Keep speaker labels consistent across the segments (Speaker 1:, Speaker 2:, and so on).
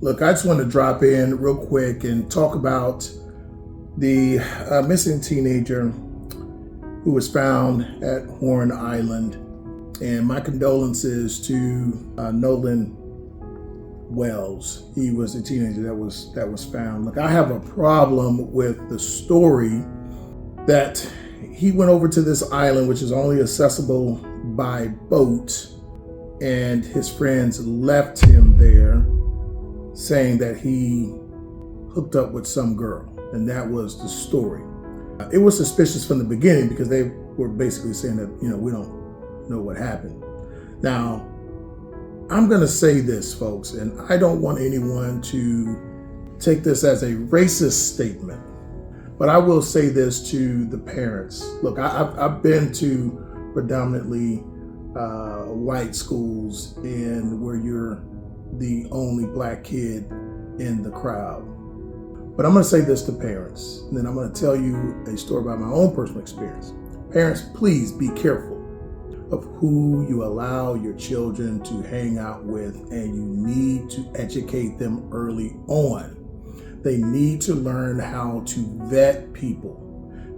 Speaker 1: Look, I just want to drop in real quick and talk about the missing teenager who was found at Horn Island. And my condolences to Nolan Wells. He was a teenager that was found. Look, I have a problem with the story that he went over to this island, which is only accessible by boat, and his friends left him there, saying that he hooked up with some girl, and that was the story. It was suspicious from the beginning because they were basically saying that, we don't know what happened. Now, I'm going to say this, folks, and I don't want anyone to take this as a racist statement, but I will say this to the parents. Look, I've been to predominantly white schools and where you're the only black kid in the crowd. But I'm going to say this to parents, and then I'm going to tell you a story about my own personal experience. Parents, please be careful of who you allow your children to hang out with, and you need to educate them early on. They need to learn how to vet people,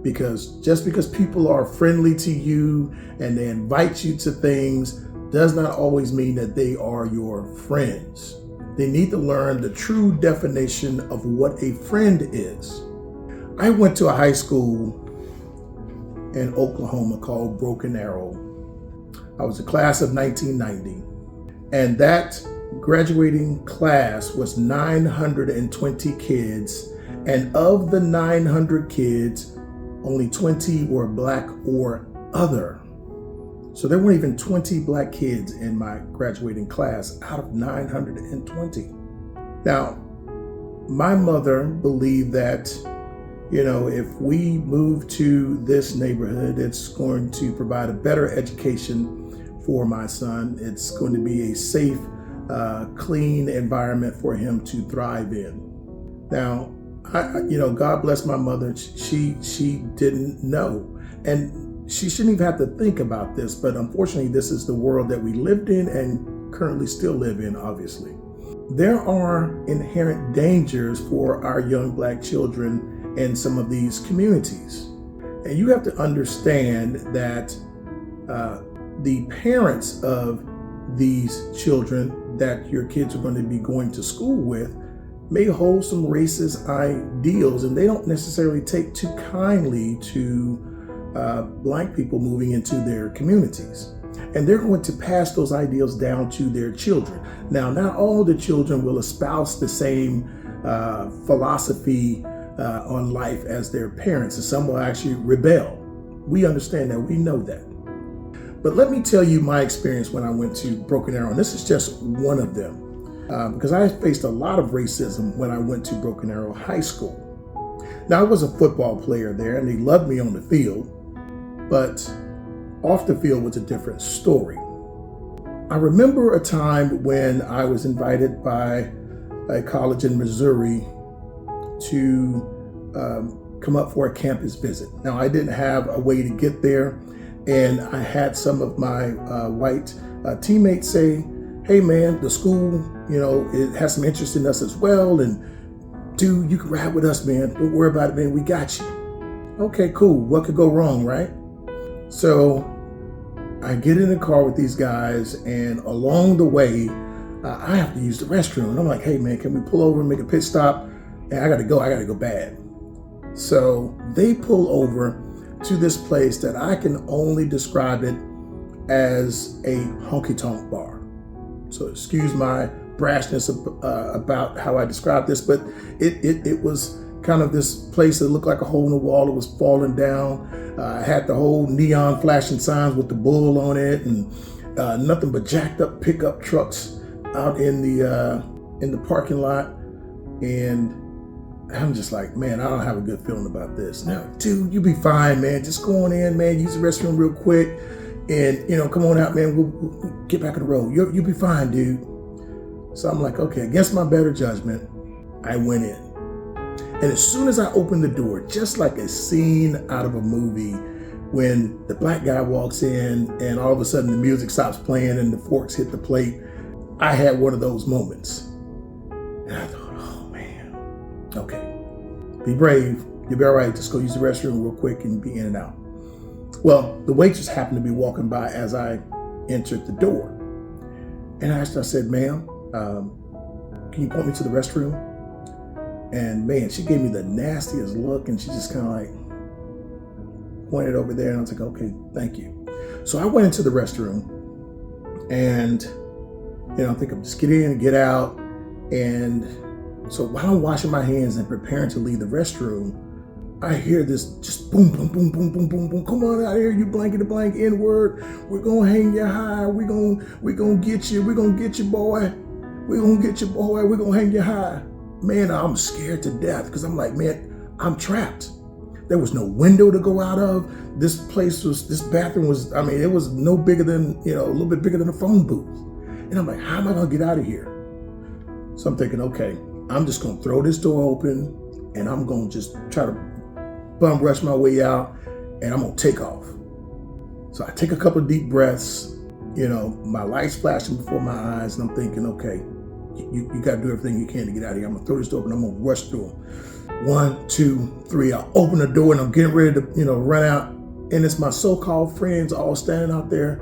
Speaker 1: because just because people are friendly to you and they invite you to things does not always mean that they are your friends. They need to learn the true definition of what a friend is. I went to a high school in Oklahoma called Broken Arrow. I was a class of 1990, and that graduating class was 920 kids, and of the 900 kids, only 20 were black or other. So there weren't even 20 black kids in my graduating class out of 920. Now, my mother believed that, if we move to this neighborhood, it's going to provide a better education for my son. It's going to be a safe, clean environment for him to thrive in. Now, God bless my mother. She didn't know, and she shouldn't even have to think about this, but unfortunately, this is the world that we lived in and currently still live in, obviously. There are inherent dangers for our young black children in some of these communities. And you have to understand that the parents of these children that your kids are going to be going to school with may hold some racist ideals, and they don't necessarily take too kindly to black people moving into their communities. And they're going to pass those ideals down to their children. Now, not all the children will espouse the same philosophy on life as their parents, and some will actually rebel. We understand that, we know that. But let me tell you my experience when I went to Broken Arrow, and this is just one of them, because I faced a lot of racism when I went to Broken Arrow High School. Now, I was a football player there, and they loved me on the field, but off the field was a different story. I remember a time when I was invited by a college in Missouri to come up for a campus visit. Now, I didn't have a way to get there, and I had some of my white teammates say, "Hey man, the school, it has some interest in us as well, and dude, you can ride with us, man. Don't worry about it, man. We got you." Okay, cool. What could go wrong, right? So I get in the car with these guys, and along the way, I have to use the restroom. And I'm like, "Hey man, can we pull over and make a pit stop? And I gotta go bad." So they pull over to this place that I can only describe it as a honky-tonk bar. So excuse my brashness about how I described this, but it was kind of this place that looked like a hole in the wall. It was falling down. Had the whole neon flashing signs with the bull on it, and nothing but jacked up pickup trucks out in the parking lot. And I'm just like, man, I don't have a good feeling about this. Now, dude, you'll be fine, man. Just go on in, man. Use the restroom real quick, and come on out, man. We'll get back on the road. You'll be fine, dude. So I'm like, okay. Against my better judgment, I went in. And as soon as I opened the door, just like a scene out of a movie, when the black guy walks in and all of a sudden the music stops playing and the forks hit the plate, I had one of those moments. And I thought, oh man, okay, be brave. You'll be all right. Just go use the restroom real quick and be in and out. Well, the waitress happened to be walking by as I entered the door. And I asked her, I said, ma'am, can you point me to the restroom? And man, she gave me the nastiest look, and she just kind of like pointed over there, and I was like, okay, thank you. So I went into the restroom, and I think I'm just get in and get out. And so while I'm washing my hands and preparing to leave the restroom, I hear this just boom, boom, boom, boom, boom, boom, boom. Come on out here, you blankety blank N-word. We're gonna hang you high. We're gonna get you. We're gonna get you, boy. We're gonna get you, boy. We're gonna hang you high. Man, I'm scared to death because I'm like, man, I'm trapped. There was no window to go out of. This bathroom was, it was no bigger than, a little bit bigger than a phone booth. And I'm like, how am I gonna get out of here? So I'm thinking, okay, I'm just gonna throw this door open and I'm gonna just try to bum rush my way out and I'm gonna take off. So I take a couple of deep breaths, my light's flashing before my eyes, and I'm thinking, okay, you got to do everything you can to get out of here. I'm gonna throw this door open. I'm gonna rush through them. 1, 2, 3. I open the door and I'm getting ready to, run out. And it's my so-called friends all standing out there,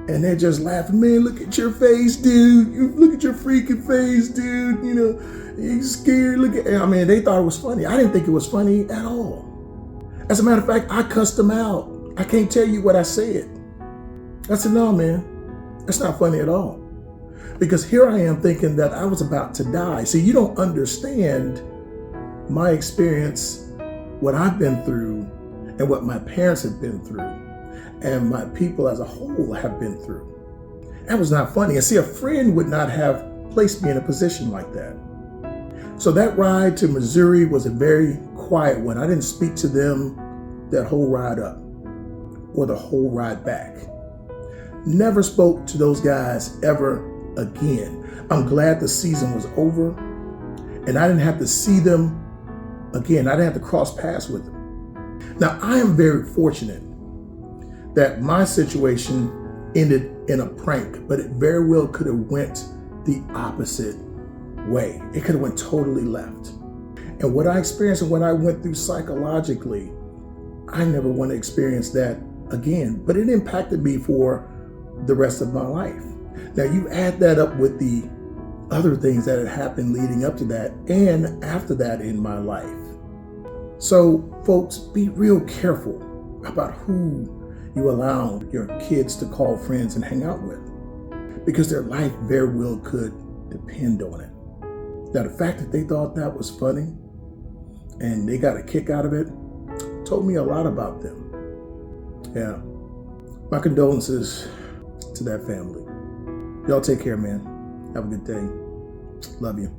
Speaker 1: and they're just laughing. Man, look at your face, dude. Look at your freaking face, dude. You scared. Look at. They thought it was funny. I didn't think it was funny at all. As a matter of fact, I cussed them out. I can't tell you what I said. I said, no, man, that's not funny at all. Because here I am thinking that I was about to die. See, you don't understand my experience, what I've been through, and what my parents have been through, and my people as a whole have been through. That was not funny. And see, a friend would not have placed me in a position like that. So that ride to Missouri was a very quiet one. I didn't speak to them that whole ride up or the whole ride back. Never spoke to those guys ever again. I'm glad the season was over and I didn't have to see them again. I didn't have to cross paths with them. Now, I am very fortunate that my situation ended in a prank, but it very well could have went the opposite way. It could have went totally left. And what I experienced and what I went through psychologically, I never want to experience that again, but it impacted me for the rest of my life. Now you add that up with the other things that had happened leading up to that and after that in my life. So folks, be real careful about who you allow your kids to call friends and hang out with, because their life very well could depend on it. Now, the fact that they thought that was funny and they got a kick out of it told me a lot about them. Yeah. My condolences to that family. Y'all take care, man. Have a good day. Love you.